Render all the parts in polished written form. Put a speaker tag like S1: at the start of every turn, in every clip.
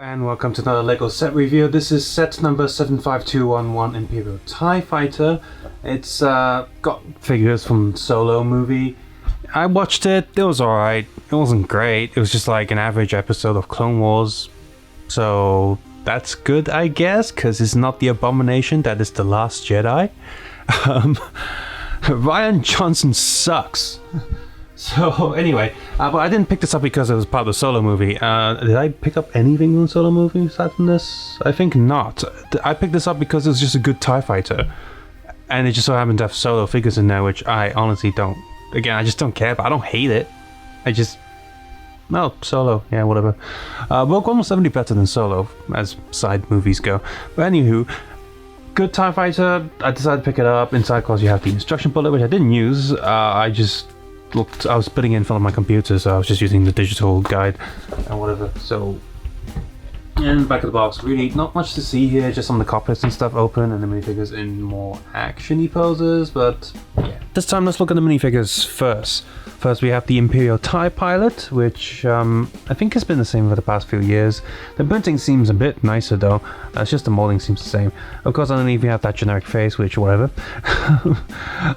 S1: And welcome to another LEGO set review. This is set number 75211 Imperial TIE Fighter. It's got figures from Solo movie. I watched it, it was alright. It wasn't great, it was just like an average episode of Clone Wars. So that's good, I guess, because it's not the abomination that is The Last Jedi. Rian Johnson sucks. So anyway, but I didn't pick this up because it was part of the Solo movie. Did I pick up anything from the Solo movie aside from this? I think not. I picked this up because it was just a good TIE fighter. And it just so happened to have Solo figures in there, which I honestly don't. Again, I just don't care, but I don't hate it. I just... No, Solo, yeah, whatever. Rogue One was definitely better than Solo, as side movies go. But anywho, good TIE fighter, I decided to pick it up. Inside, of course, you have the instruction booklet, which I didn't use. I was putting it in front of my computer, so I was just using the digital guide and whatever. So, and back of the box, really not much to see here, just some of the cockpits and stuff open, and the minifigures in more action-y poses, but yeah. This time let's look at the minifigures first. First we have the Imperial TIE Pilot, which I think has been the same for the past few years. The printing seems a bit nicer though, it's just the molding seems the same. Of course underneath you have that generic face, which whatever.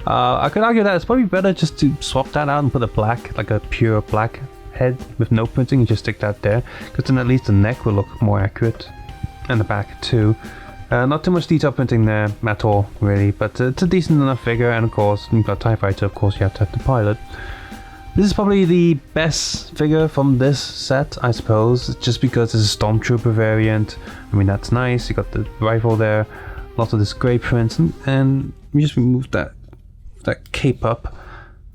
S1: I could argue that it's probably better just to swap that out and put a black, like a pure black head with no printing and just stick that there, because then at least the neck will look more accurate, and the back too. Not too much detail printing there at all really, but it's a decent enough figure, and of course you've got TIE Fighter, of course you have to have the pilot. This is probably the best figure from this set, I suppose, just because it's a Stormtrooper variant. I mean, that's nice, you got the rifle there, lots of this grey print, and we just remove that cape up,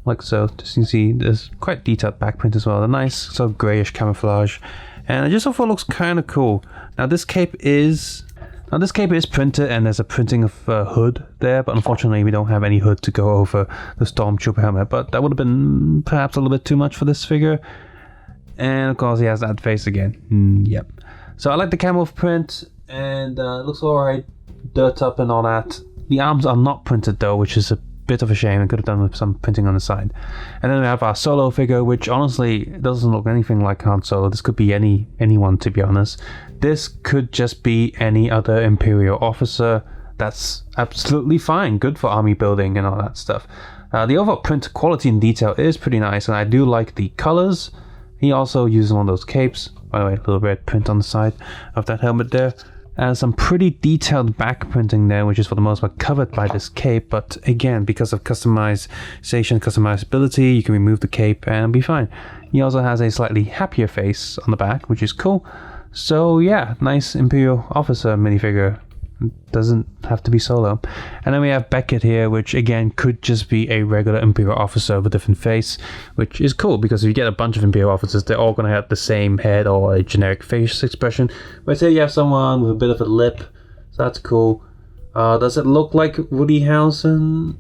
S1: like so. Just you can see there's quite detailed back print as well, a nice sort of greyish camouflage, and I just thought it looks kind of cool. Now this cape is printed, and there's a printing of a hood there, but unfortunately we don't have any hood to go over the Stormtrooper helmet, but that would have been perhaps a little bit too much for this figure. And of course he has that face again. Yep. So I like the camo print, and it looks alright, dirt up and all that. The arms are not printed though, which is a bit of a shame. I could have done with some printing on the side. And then we have our Solo figure, which honestly doesn't look anything like Han Solo. This could be anyone, to be honest. This could just be any other Imperial officer. That's absolutely fine. Good for army building and all that stuff. The overall print quality and detail is pretty nice, and I do like the colors. He also uses one of those capes. By the way, a little red print on the side of that helmet there. And some pretty detailed back printing there, which is for the most part covered by this cape, but again, because of customizability, you can remove the cape and be fine. He also has a slightly happier face on the back, which is cool. So yeah, nice Imperial officer minifigure. Doesn't have to be Solo. And then we have Beckett here, which again could just be a regular Imperial officer with a different face, which is cool because if you get a bunch of Imperial officers, they're all going to have the same head or a generic face expression. But say you have someone with a bit of a lip, so that's cool. Does it look like Woody Harrelson?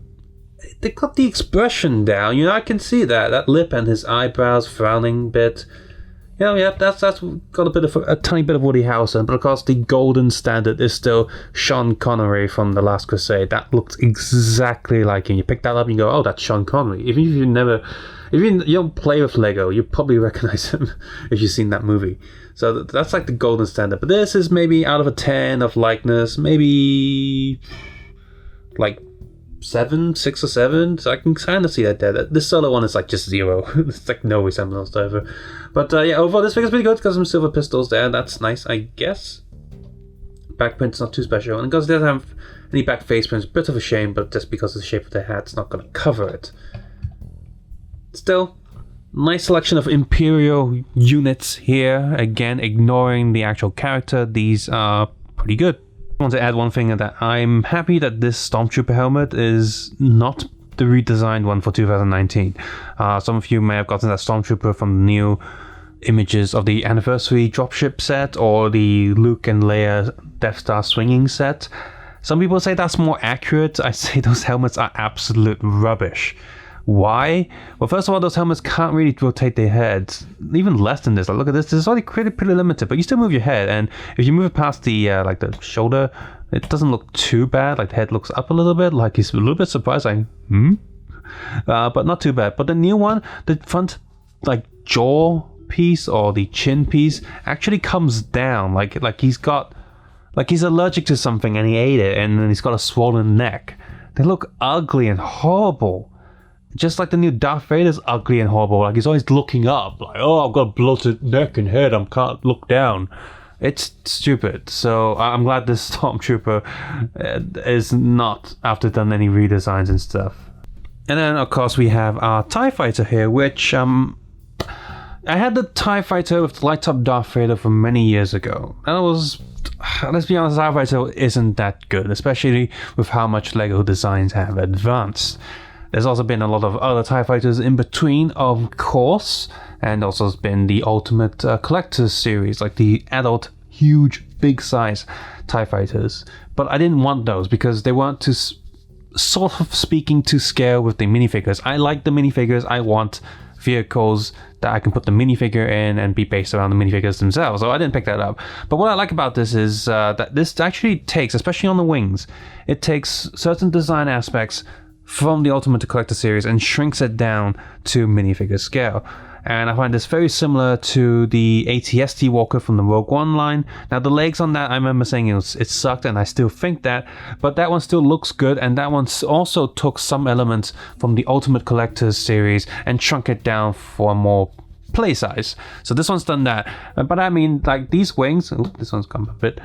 S1: They got the expression down, you know, I can see that lip and his eyebrows frowning bit. Yeah, that's got a tiny bit of Woody Harrelson, but of course the golden standard is still Sean Connery from The Last Crusade. That looks exactly like him. You pick that up and you go, oh, that's Sean Connery. Even if you don't play with Lego, you probably recognize him if you've seen that movie. So that's like the golden standard. But this is maybe out of a 10 of likeness, maybe like 6 or 7, so I can kind of see that there. This Solo one is like just 0. It's like no resemblance to ever. But yeah, overall this figure's pretty good. Got some silver pistols there, that's nice, I guess. Back print's not too special, and because it doesn't have any back face prints, a bit of a shame, but just because of the shape of the hat, it's not going to cover it. Still, nice selection of Imperial units here. Again, ignoring the actual character, these are pretty good. I want to add one thing, that I'm happy that this Stormtrooper helmet is not the redesigned one for 2019. Some of you may have gotten that Stormtrooper from the new images of the anniversary dropship set or the Luke and Leia Death Star swinging set. Some people say that's more accurate. I say those helmets are absolute rubbish. Why? Well, first of all, those helmets can't really rotate their heads. Even less than this. Like, look at this. This is already pretty limited, but you still move your head, and if you move it past the like the shoulder, it doesn't look too bad. Like the head looks up a little bit, like he's a little bit surprised, like but not too bad. But the new one, the front like jaw piece or the chin piece actually comes down, like he's allergic to something and he ate it, and then he's got a swollen neck. They look ugly and horrible. Just like the new Darth Vader's ugly and horrible. Like he's always looking up, like, oh, I've got a bloated neck and head, I can't look down. It's stupid. So I'm glad this Stormtrooper is not after done any redesigns and stuff. And then of course we have our TIE Fighter here, which I had the TIE Fighter with the light up Darth Vader from many years ago. And it was, let's be honest, TIE Fighter isn't that good, especially with how much LEGO designs have advanced. There's also been a lot of other TIE Fighters in between, of course, and also has been the Ultimate Collector's series, like the adult, huge, big size TIE Fighters. But I didn't want those because they weren't too, sort of speaking, to scale with the minifigures. I like the minifigures. I want vehicles that I can put the minifigure in and be based around the minifigures themselves. So I didn't pick that up. But what I like about this is that this actually takes, especially on the wings, it takes certain design aspects from the Ultimate Collector series and shrinks it down to minifigure scale. And I find this very similar to the AT-ST Walker from the Rogue One line. Now the legs on that, I remember saying it sucked, and I still think that, but that one still looks good, and that one also took some elements from the Ultimate Collector's series and shrunk it down for a more play size. So this one's done that. But I mean, like these wings, this one's come a bit,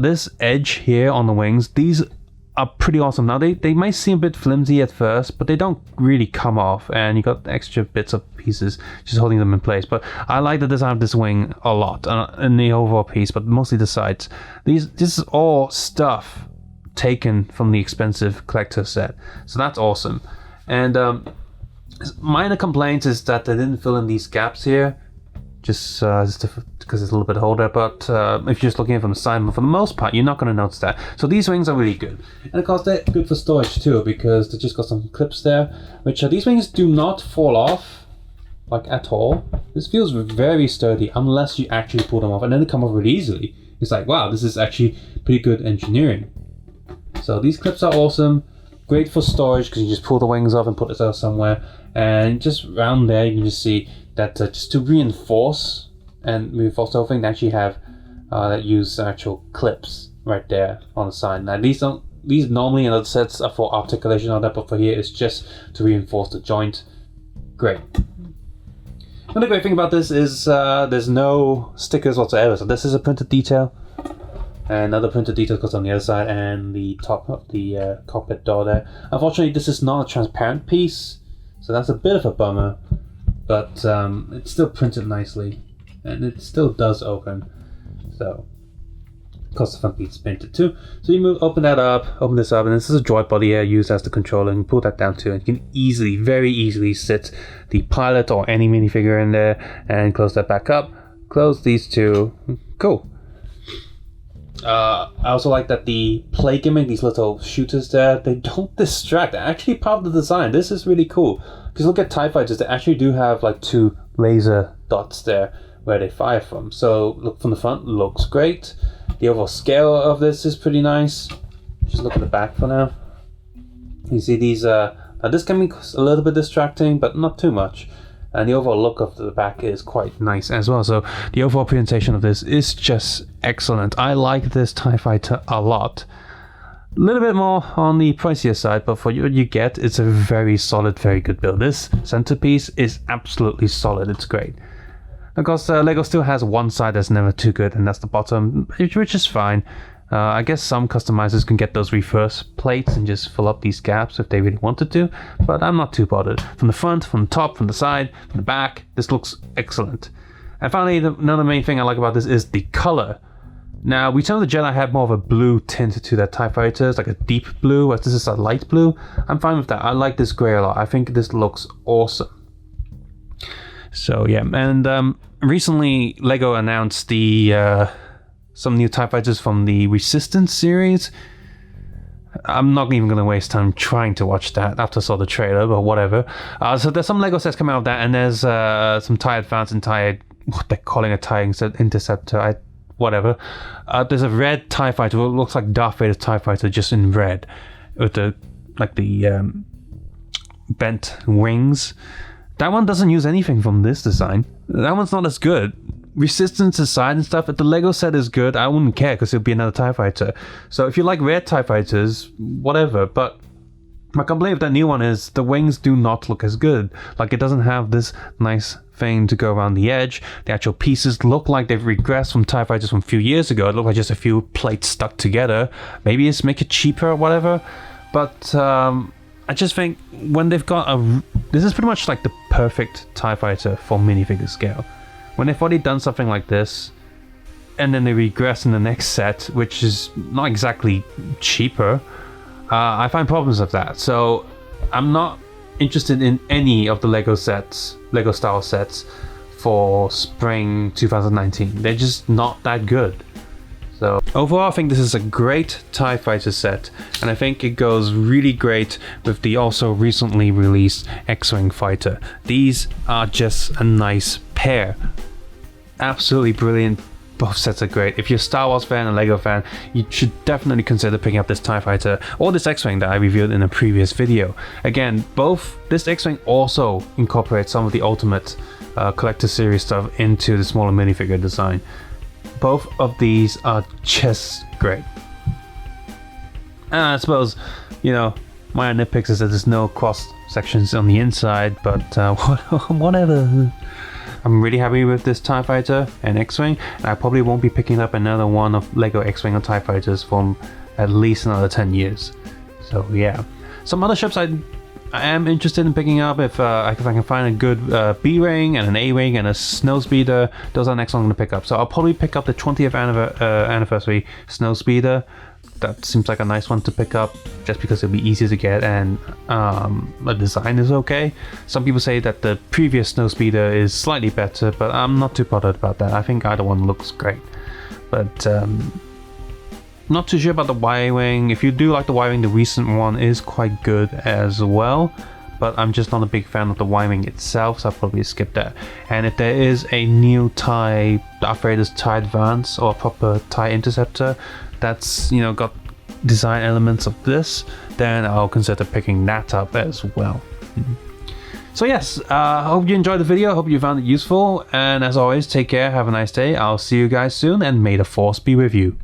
S1: this edge here on the wings, these are pretty awesome. Now they might seem a bit flimsy at first, but they don't really come off, and you got extra bits of pieces just holding them in place. But I like the design of this wing a lot, in the overall piece, but mostly the sides. This is all stuff taken from the expensive collector set, so that's awesome. And minor complaints is that they didn't fill in these gaps here, just because it's a little bit older, but if you're just looking at it from the side, for the most part, you're not going to notice that. So these wings are really good. And of course, they're good for storage too, because they just got some clips there, which these wings do not fall off, like at all. This feels very sturdy, unless you actually pull them off, and then they come off really easily. It's like, wow, this is actually pretty good engineering. So these clips are awesome, great for storage, because you just pull the wings off and put it somewhere, and just around there, you can just see that just to reinforce the whole thing, they actually have that use actual clips right there on the side. Now these normally in other sets are for articulation or that, but for here it's just to reinforce the joint. Great. Another great thing about this is there's no stickers whatsoever. So this is a printed detail, and another printed detail goes on the other side and the top of the cockpit door there. Unfortunately, this is not a transparent piece, so that's a bit of a bummer. But it's still printed nicely, and it still does open. So, of course, the front piece is printed too. So you open this up, and this is a droid body here used as the controller, and pull that down too, and you can very easily sit the pilot or any minifigure in there, and close that back up. Close these two. Cool. I also like that the play gimmick, these little shooters there, they don't distract. They're actually part of the design. This is really cool. Because look at TIE Fighters, they actually do have like two laser dots there where they fire from. So look from the front, looks great. The overall scale of this is pretty nice. Just look at the back for now. You see these, now this can be a little bit distracting, but not too much. And the overall look of the back is quite nice as well. So the overall presentation of this is just excellent. I like this TIE Fighter a lot. A little bit more on the pricier side, but for what you get, it's a very solid, very good build. This centerpiece is absolutely solid. It's great. Of course, LEGO still has one side that's never too good, and that's the bottom, which is fine. I guess some customizers can get those reverse plates and just fill up these gaps if they really wanted to, but I'm not too bothered. From the front, from the top, from the side, from the back, this looks excellent. And finally, another main thing I like about this is the color. Now, Return of the Jedi had more of a blue tint to their TIE Fighters, like a deep blue, whereas this is a light blue. I'm fine with that. I like this gray a lot. I think this looks awesome. So yeah, and recently LEGO announced the some new TIE Fighters from the Resistance series. I'm not even going to waste time trying to watch that after I saw the trailer, but whatever. So there's some LEGO sets coming out of that, and there's some TIE Advance and TIE, what they're calling a TIE Interceptor, whatever. There's a red TIE Fighter, it looks like Darth Vader's TIE Fighter, just in red, with the bent wings. That one doesn't use anything from this design. That one's not as good. Resistance aside and stuff, if the Lego set is good, I wouldn't care because it'll be another TIE Fighter. So if you like rare TIE Fighters, whatever, but my complaint with that new one is the wings do not look as good. Like, it doesn't have this nice thing to go around the edge. The actual pieces look like they've regressed from TIE Fighters from a few years ago. It looked like just a few plates stuck together. Maybe it's make it cheaper or whatever, but I just think when they've got this is pretty much like the perfect TIE Fighter for minifigure scale. When they've already done something like this, and then they regress in the next set, which is not exactly cheaper, I find problems with that. So I'm not interested in any of the Lego style sets for spring 2019. They're just not that good. So overall, I think this is a great TIE Fighter set, and I think it goes really great with the also recently released X-Wing fighter. These are just a nice pair. Absolutely brilliant. Both sets are great. If you're a Star Wars fan and Lego fan, you should definitely consider picking up this TIE Fighter or this X-Wing that I reviewed in a previous video. Again, this X-Wing also incorporates some of the Ultimate Collector Series stuff into the smaller minifigure design. Both of these are just great. And I suppose, you know, my nitpicks is that there's no cross sections on the inside, but whatever. I'm really happy with this TIE Fighter and X-Wing, and I probably won't be picking up another one of Lego X-Wing or TIE Fighters for at least another 10 years. So yeah. Some other ships I am interested in picking up if I can find a good B-Wing and an A-Wing and a Snowspeeder. Those are the next one I'm going to pick up. So I'll probably pick up the 20th anniversary Snowspeeder. That seems like a nice one to pick up just because it'll be easier to get, and the design is okay. Some people say that the previous Snowspeeder is slightly better, but I'm not too bothered about that. I think either one looks great. But not too sure about the Y-Wing. If you do like the Y-Wing, the recent one is quite good as well. But I'm just not a big fan of the Y-Wing itself, so I'll probably skip that. And if there is a new TIE, Darth Vader's TIE Advance or a proper TIE Interceptor that's, you know, got design elements of this, then I'll consider picking that up as well. So yes, I hope you enjoyed the video. I hope you found it useful. And as always, take care, have a nice day. I'll see you guys soon, and may the Force be with you.